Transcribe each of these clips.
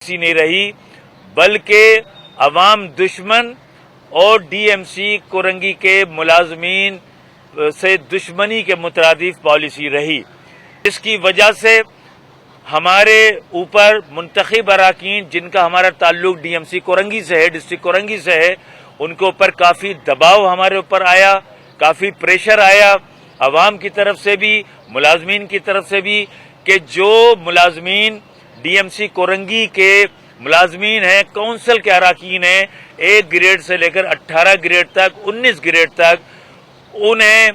DMC نہیں رہی بلکہ عوام دشمن اور DMC کورنگی کے ملازمین سے دشمنی کے مترادف پالیسی رہی. اس کی وجہ سے ہمارے اوپر منتخب اراکین جن کا ہمارا تعلق DMC کورنگی سے ہے، ڈسٹرکٹ کورنگی سے ہے، ان کے اوپر کافی دباؤ ہمارے اوپر آیا، کافی پریشر آیا عوام کی طرف سے بھی، ملازمین کی طرف سے بھی، کہ جو ملازمین DMC کورنگی کے ملازمین ہیں، کونسل کے اراکین ہیں، 1 گریڈ سے لے کر 18 گریڈ تک، 19 گریڈ تک، انہیں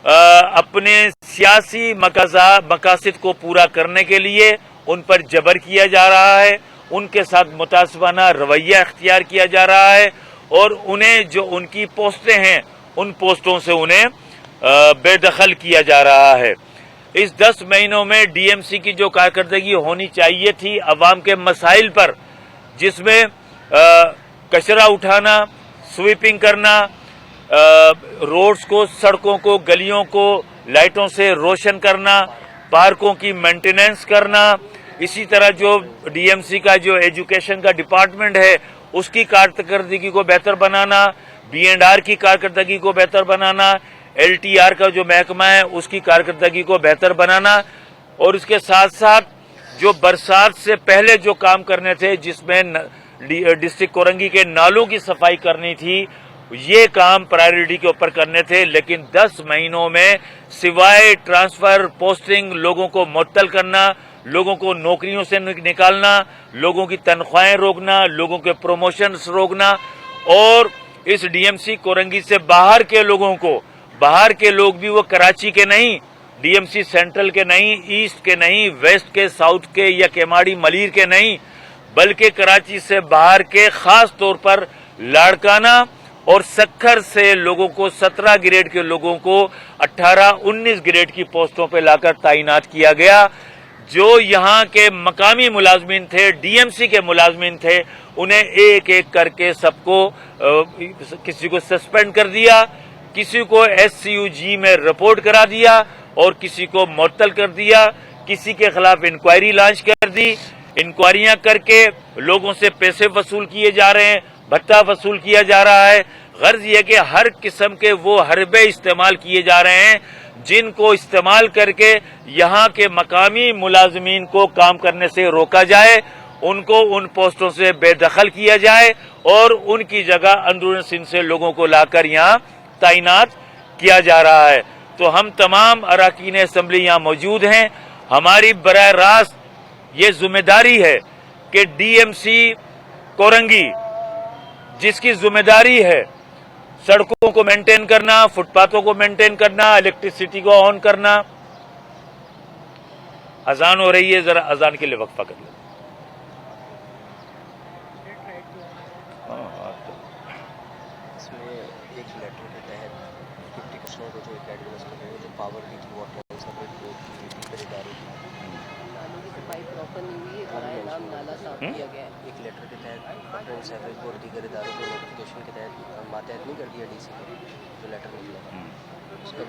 اپنے سیاسی مقاصد کو پورا کرنے کے لیے ان پر جبر کیا جا رہا ہے، ان کے ساتھ متعصبانہ رویہ اختیار کیا جا رہا ہے، اور انہیں جو ان کی پوسٹیں ہیں ان پوسٹوں سے انہیں بے دخل کیا جا رہا ہے. اس 10 مہینوں میں DMC کی جو کارکردگی ہونی چاہیے تھی عوام کے مسائل پر، جس میں کچرا اٹھانا، سویپنگ کرنا، روڈز کو، سڑکوں کو، گلیوں کو لائٹوں سے روشن کرنا، پارکوں کی مینٹیننس کرنا، اسی طرح جو DMC کا جو ایجوکیشن کا ڈپارٹمنٹ ہے اس کی کارکردگی کو بہتر بنانا، B&R کی کارکردگی کو بہتر بنانا، LTR کا جو محکمہ ہے اس کی کارکردگی کو بہتر بنانا، اور اس کے ساتھ ساتھ جو برسات سے پہلے جو کام کرنے تھے جس میں ڈسٹرکٹ کورنگی کے نالوں کی صفائی کرنی تھی، یہ کام پرائیورٹی کے اوپر کرنے تھے. لیکن 10 مہینوں میں سوائے ٹرانسفر، پوسٹنگ، لوگوں کو معطل کرنا، لوگوں کو نوکریوں سے نکالنا، لوگوں کی تنخواہیں روکنا، لوگوں کے پروموشنز روکنا، اور اس DMC کورنگی سے باہر کے لوگوں کو، باہر کے لوگ بھی وہ کراچی کے نہیں، DMC سینٹرل کے نہیں، ایسٹ کے نہیں، ویسٹ کے، ساؤتھ کے یا کیماڑی ملیر کے نہیں، بلکہ کراچی سے باہر کے، خاص طور پر لاڑکانہ اور سکھر سے لوگوں کو، 17 گریڈ کے لوگوں کو 18 19 گریڈ کی پوسٹوں پہ لا کر تعینات کیا گیا. جو یہاں کے مقامی ملازمین تھے، DMC کے ملازمین تھے، انہیں ایک ایک کر کے سب کو، کسی کو سسپینڈ کر دیا، کسی کو SCUG میں رپورٹ کرا دیا اور کسی کو معطل کر دیا، کسی کے خلاف انکوائری لانچ کر دی. انکوائریاں کر کے لوگوں سے پیسے وصول کیے جا رہے ہیں، بھتہ وصول کیا جا رہا ہے. غرض یہ کہ ہر قسم کے وہ حربے استعمال کیے جا رہے ہیں جن کو استعمال کر کے یہاں کے مقامی ملازمین کو کام کرنے سے روکا جائے، ان کو ان پوسٹوں سے بے دخل کیا جائے اور ان کی جگہ اندرون سندھ سے لوگوں کو لا کر یہاں تعینات کیا جا رہا ہے. تو ہم تمام اراکین اسمبلی یہاں موجود ہیں. ہماری براہ راست یہ ذمہ داری ہے کہ DMC کورنگی، جس کی ذمہ داری ہے سڑکوں کو مینٹین کرنا، فٹ پاتھوں کو مینٹین کرنا، الیکٹریسٹی کو آن کرنا. اذان ہو رہی ہے، ذرا اذان کے لیے وقفہ کر لیں. اس میں ایک لیٹر کے تحت ڈپٹی کمشنر کو جو ایڈمنسٹریٹر ہے، جو پاور کی تھی، واٹر سپلائی دیگر اداروں کی نالوں کی صفائی پراپر نہیں ہوئی ہے، برائے نام نالا صاف کیا گیا ہے. ایک لیٹر کے تحت واٹر اینڈ سیوریج بورڈ دیگر اداروں کو نوٹیفیکیشن کے تحت ماتحت نہیں کر دیا DC کو، جو لیٹر نکلا اس کا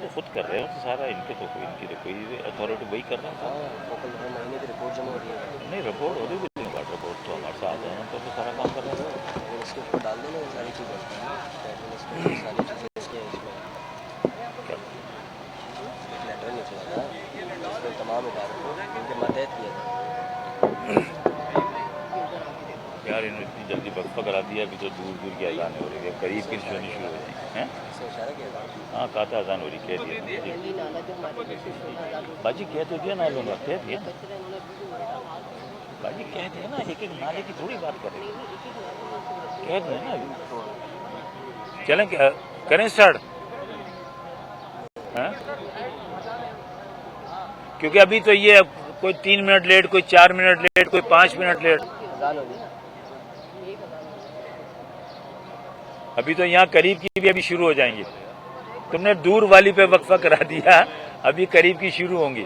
وہ خود کر رہے ہیں تو سارا، ان کے تو کوئی اتھارٹی وہی کر رہا ہے. ہاں، لوکل ہر مہینے کی رپورٹ جمع ہو رہی ہے. نہیں، رپورٹ ہو رہی ہے، رپورٹ تو ہمارے ساتھ ہیں تو سارا کام کر رہے ہیں. اس کے اوپر ڈال دینا یہ ساری چیزیں، ایڈمنسٹریٹر ساری چیزیں اس کے اس میں ایک لیٹر نکلا تھا اس میں تمام اداروں کو ان کے ماتحت کیا تھا. یار انہوں نے اتنی جلدی وقفہ کرا دیا، ابھی تو دور دور کی اذانیں ہو رہی ہے، قریب کی سننی شروع ہو رہی ہیں. ہاں کہا تھا اذان ہو رہی، کہہ دیا باجی، کہہ تو دیا نالوں میں، کہہ دیا باجی، کہہ دیا نا، ایک ایک نالے کی تھوڑی بات کریں، کہہ دیا نا. چلیں کریں اسٹارٹ، کیونکہ ابھی تو یہ کوئی 3 منٹ لیٹ، کوئی 4 منٹ لیٹ، کوئی 5 منٹ لیٹ. ابھی تو یہاں قریب کی بھی ابھی شروع ہو جائیں گی. تم نے دور والی پہ وقفہ کرا دیا، ابھی قریب کی شروع ہوں گی.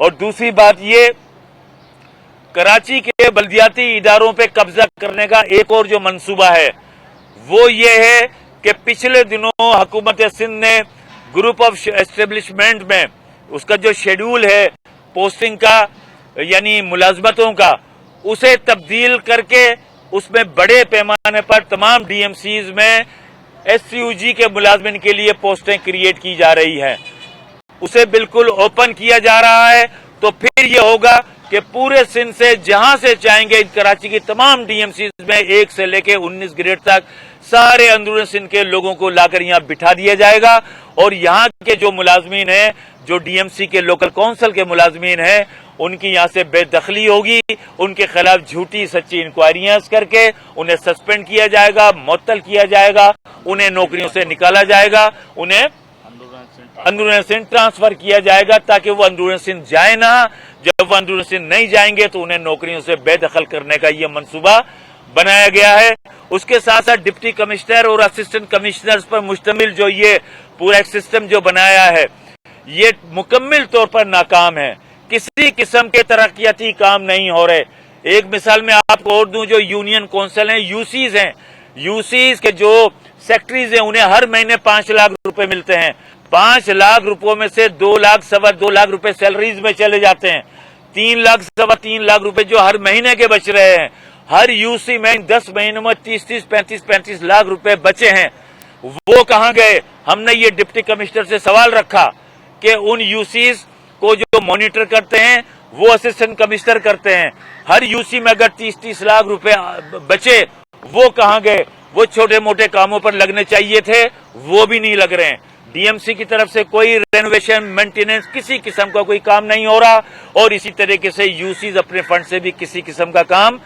اور دوسری بات یہ کراچی کے بلدیاتی اداروں پہ قبضہ کرنے کا ایک اور جو منصوبہ ہے وہ یہ ہے کہ پچھلے دنوں حکومت سندھ نے گروپ آف اسٹیبلشمنٹ میں اس کا جو شیڈول ہے پوسٹنگ کا یعنی ملازمتوں کا اسے تبدیل کر کے اس میں بڑے پیمانے پر تمام ڈی ایم سیز میں ایس سی یو جی کے ملازمین کے لیے پوسٹیں کریٹ کی جا رہی ہیں، اسے بالکل اوپن کیا جا رہا ہے. تو پھر یہ ہوگا کہ پورے سندھ سے جہاں سے چاہیں گے کراچی کی تمام ڈی ایم سیز میں 1 سے لے کے 19 گریڈ تک سارے اندرون سندھ کے لوگوں کو لا کر یہاں بٹھا دیا جائے گا، اور یہاں کے جو ملازمین ہیں جو ڈی ایم سی کے لوکل کونسل کے ملازمین ہیں ان کی یہاں سے بے دخلی ہوگی، ان کے خلاف جھوٹی سچی انکوائریاں کر کے انہیں سسپینڈ کیا جائے گا، معطل کیا جائے گا، انہیں نوکریوں سے نکالا جائے گا، انہیں اندرون سندھ ٹرانسفر کیا جائے گا تاکہ وہ اندرون سندھ جائے نہ. جب وہ اندرون سندھ نہیں جائیں گے تو انہیں نوکریوں سے بے دخل کرنے کا یہ منصوبہ بنایا گیا ہے. اس کے ساتھ ساتھ ڈپٹی کمشنر اور اسسٹنٹ کمشنرز پر مشتمل جو یہ پورا ایک سسٹم جو بنایا ہے یہ مکمل طور پر ناکام ہے، کسی قسم کے ترقیاتی کام نہیں ہو رہے. ایک مثال میں آپ کو اور دوں، جو یونین کونسل ہیں، یو سیز کے جو سیکٹریز ہیں انہیں ہر مہینے 5 لاکھ روپے ملتے ہیں. 5 لاکھ روپوں میں سے 2 لاکھ سوا 2 لاکھ روپے سیلریز میں چلے جاتے ہیں. 3 لاکھ سوا 3 لاکھ روپے جو ہر مہینے کے بچ رہے ہیں. ہر یو سی میں 10 مہینوں میں 35 لاکھ روپے بچے ہیں. وہ کہاں گئے؟ ہم نے یہ ڈپٹی کمشنر سے سوال رکھا کہ ان یو سیز کو جو مانیٹر کرتے ہیں وہ اسسٹنٹ کمشنر کرتے ہیں. ہر یو سی میں اگر 30 لاکھ روپے بچے وہ کہاں گئے؟ وہ چھوٹے موٹے کاموں پر لگنے چاہیے تھے، وہ بھی نہیں لگ رہے ہیں. ڈی ایم سی کی طرف سے کوئی رینوویشن مینٹیننس کسی قسم کا کوئی کام نہیں ہو رہا، اور اسی طریقے سے یو سیز اپنے فنڈ سے بھی کسی قسم کا کام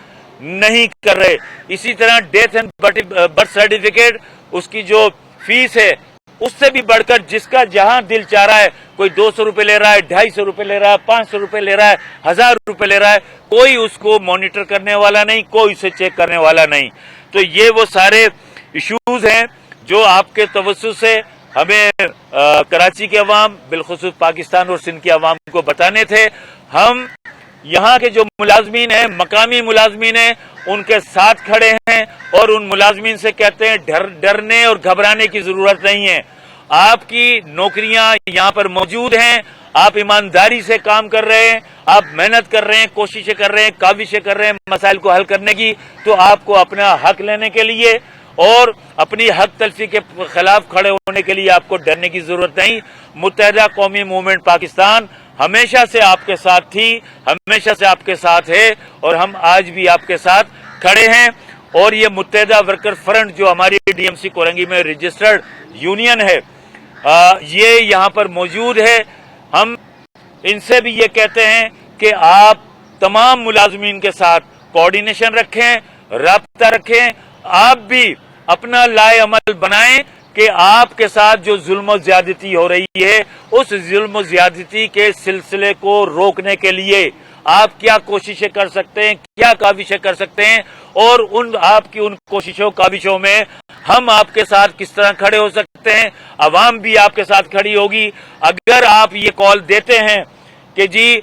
نہیں کر رہے. اسی طرح ڈیتھ اینڈ برتھ سرٹیفکیٹ اس کی جو فیس ہے اس سے بھی بڑھ کر جس کا جہاں دل چاہ رہا ہے، کوئی 200 روپے لے رہا ہے، 250 روپے لے رہا ہے، 500 روپے لے رہا ہے، 1000 روپے لے رہا ہے، کوئی اس کو مانیٹر کرنے والا نہیں، کوئی اسے چیک کرنے والا نہیں. تو یہ وہ سارے ایشوز ہیں جو آپ کے توسط سے ہمیں کراچی کے عوام بالخصوص پاکستان اور سندھ کے عوام کو بتانے تھے. ہم یہاں کے جو ملازمین ہیں، مقامی ملازمین ہیں، ان کے ساتھ کھڑے ہیں اور ان ملازمین سے کہتے ہیں ڈرنے اور گھبرانے کی ضرورت نہیں ہے. آپ کی نوکریاں یہاں پر موجود ہیں، آپ ایمانداری سے کام کر رہے ہیں، آپ محنت کر رہے ہیں، کوششیں کر رہے ہیں، کاوشیں کر رہے ہیں مسائل کو حل کرنے کی. تو آپ کو اپنا حق لینے کے لیے اور اپنی حق تلفی کے خلاف کھڑے ہونے کے لیے آپ کو ڈرنے کی ضرورت نہیں. متحدہ قومی موومنٹ پاکستان ہمیشہ سے آپ کے ساتھ تھی، ہمیشہ سے آپ کے ساتھ ہے، اور ہم آج بھی آپ کے ساتھ کھڑے ہیں. اور یہ متحدہ ورکر فرنٹ جو ہماری ڈی ایم سی کورنگی میں رجسٹرڈ یونین ہے یہ یہاں پر موجود ہے. ہم ان سے بھی یہ کہتے ہیں کہ آپ تمام ملازمین کے ساتھ کوارڈینیشن رکھیں، رابطہ رکھیں، آپ بھی اپنا لائے عمل بنائیں کہ آپ کے ساتھ جو ظلم و زیادتی ہو رہی ہے اس ظلم و زیادتی کے سلسلے کو روکنے کے لیے آپ کیا کوششیں کر سکتے ہیں، کیا کاوشیں کر سکتے ہیں، اور آپ کی ان کوششوں کاوشوں میں ہم آپ کے ساتھ کس طرح کھڑے ہو سکتے ہیں. عوام بھی آپ کے ساتھ کھڑی ہوگی. اگر آپ یہ کال دیتے ہیں کہ جی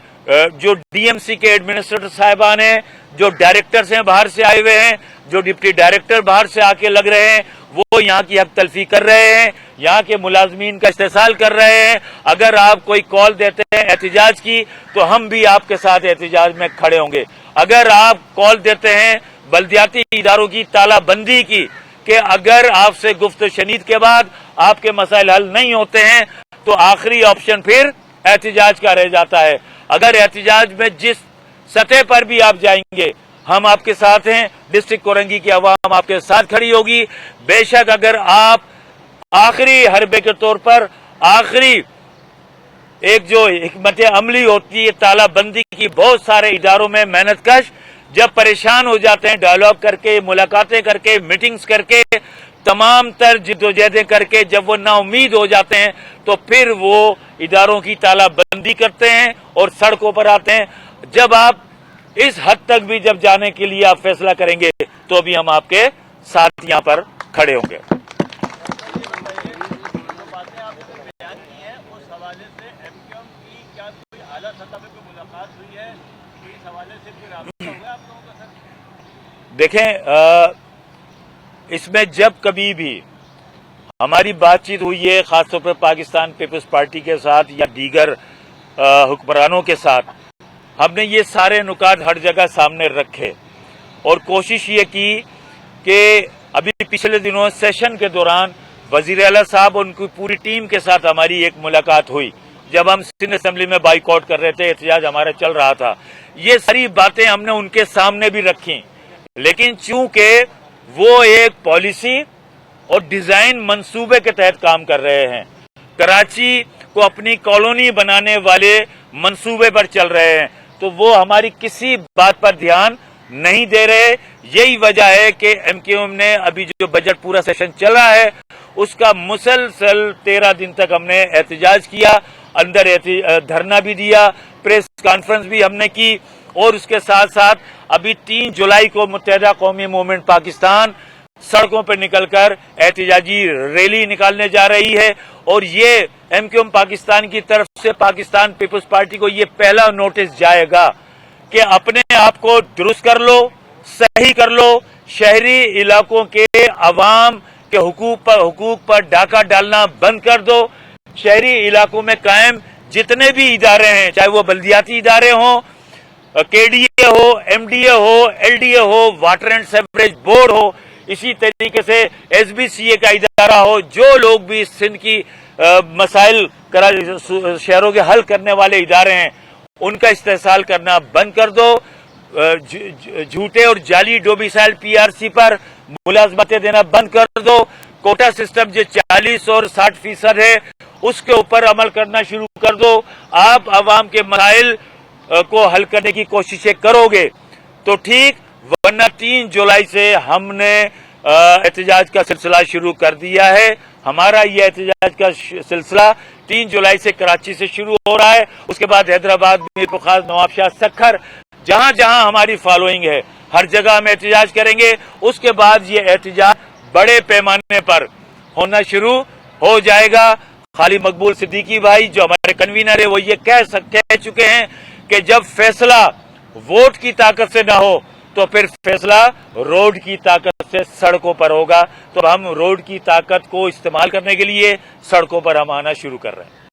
جو ڈی ایم سی کے ایڈمنسٹریٹر صاحبان ہیں، جو ڈائریکٹرز ہیں باہر سے آئے ہوئے ہیں، جو ڈپٹی ڈائریکٹر باہر سے آ کے لگ رہے ہیں، وہ یہاں کی حق تلفی کر رہے ہیں، یہاں کے ملازمین کا استحصال کر رہے ہیں. اگر آپ کوئی کال دیتے ہیں احتجاج کی تو ہم بھی آپ کے ساتھ احتجاج میں کھڑے ہوں گے. اگر آپ کال دیتے ہیں بلدیاتی اداروں کی تالہ بندی کی کہ اگر آپ سے گفت و شنید کے بعد آپ کے مسائل حل نہیں ہوتے ہیں تو آخری آپشن پھر احتجاج کا رہ جاتا ہے. اگر احتجاج میں جس سطح پر بھی آپ جائیں گے ہم آپ کے ساتھ ہیں. ڈسٹرکٹ کورنگی کی عوام آپ کے ساتھ کھڑی ہوگی. بے شک اگر آپ آخری حربے کے طور پر آخری ایک جو حکمت عملی ہوتی ہے تالہ بندی کی، بہت سارے اداروں میں محنت کش جب پریشان ہو جاتے ہیں ڈائیلاگ کر کے، ملاقاتیں کر کے، میٹنگز کر کے، تمام تر جدوجہدیں کر کے جب وہ نا امید ہو جاتے ہیں تو پھر وہ اداروں کی تالہ بندی کرتے ہیں اور سڑکوں پر آتے ہیں. جب آپ اس حد تک بھی جب جانے کے لیے آپ فیصلہ کریں گے تو بھی ہم آپ کے ساتھ یہاں پر کھڑے ہوں گے. اعلیٰ سطح پہ کوئی ملاقات ہوئی ہے تو اس حوالے سے کوئی رابطہ ہوا آپ لوگوں کا سر؟ دیکھیں اس میں جب کبھی بھی ہماری بات چیت ہوئی ہے خاص طور پہ پاکستان پیپلز پارٹی کے ساتھ یا دیگر حکمرانوں کے ساتھ، ہم نے یہ سارے نکات ہر جگہ سامنے رکھے اور کوشش یہ کی کہ ابھی پچھلے دنوں سیشن کے دوران وزیر اعلیٰ صاحب اور ان کی پوری ٹیم کے ساتھ ہماری ایک ملاقات ہوئی جب ہم سندھ اسمبلی میں بائیک آؤٹ کر رہے تھے، احتجاج ہمارا چل رہا تھا. یہ ساری باتیں ہم نے ان کے سامنے بھی رکھی، لیکن چونکہ وہ ایک پالیسی اور ڈیزائن منصوبے کے تحت کام کر رہے ہیں، کراچی کو اپنی کالونی بنانے والے منصوبے پر چل رہے ہیں، تو وہ ہماری کسی بات پر دھیان نہیں دے رہے. یہی وجہ ہے کہ ایم کیو ایم نے ابھی جو بجٹ پورا سیشن چل رہا ہے اس کا مسلسل 13 دن تک ہم نے احتجاج کیا، اندر دھرنا بھی دیا، پریس کانفرنس بھی ہم نے کی، اور اس کے ساتھ ساتھ ابھی 3 جولائی کو متحدہ قومی موومنٹ پاکستان سڑکوں پہ نکل کر احتجاجی ریلی نکالنے جا رہی ہے. اور یہ ایم کیو ایم پاکستان کی طرف سے پاکستان پیپلز پارٹی کو یہ پہلا نوٹس جائے گا کہ اپنے آپ کو درست کر لو، صحیح کر لو، شہری علاقوں کے عوام کے حقوق پر ڈاکہ ڈالنا بند کر دو. شہری علاقوں میں قائم جتنے بھی ادارے ہیں، چاہے وہ بلدیاتی ادارے ہوں، کے ڈی اے ہو، ایم ڈی اے ہو، ایل ڈی اے ہو، واٹر اینڈ سیوریج بورڈ ہو، اسی طریقے سے ایس بی سی اے کا ادارہ ہو، جو لوگ بھی سندھ کی مسائل شہروں کے حل کرنے والے ادارے ہیں ان کا استحصال کرنا بند کر دو. جھوٹے اور جعلی ڈومیسائل پی آر سی پر ملازمتیں دینا بند کر دو. کوٹا سسٹم جو 40 اور 60% ہے اس کے اوپر عمل کرنا شروع کر دو. آپ عوام کے مسائل کو حل کرنے کی کوششیں کرو گے تو ٹھیک، ورنہ 3 جولائی سے ہم نے احتجاج کا سلسلہ شروع کر دیا ہے. ہمارا یہ احتجاج کا سلسلہ 3 جولائی سے کراچی سے شروع ہو رہا ہے، اس کے بعد حیدرآباد، میر پرخاص، نوابشاہ، سکھر، جہاں جہاں ہماری فالوئنگ ہے ہر جگہ ہم احتجاج کریں گے. اس کے بعد یہ احتجاج بڑے پیمانے پر ہونا شروع ہو جائے گا. خالی مقبول صدیقی بھائی جو ہمارے کنوینر ہیں وہ یہ کہہ چکے ہیں کہ جب فیصلہ ووٹ کی طاقت سے نہ ہو تو پھر فیصلہ روڈ کی طاقت سے سڑکوں پر ہوگا. تو ہم روڈ کی طاقت کو استعمال کرنے کے لیے سڑکوں پر ہم آنا شروع کر رہے ہیں.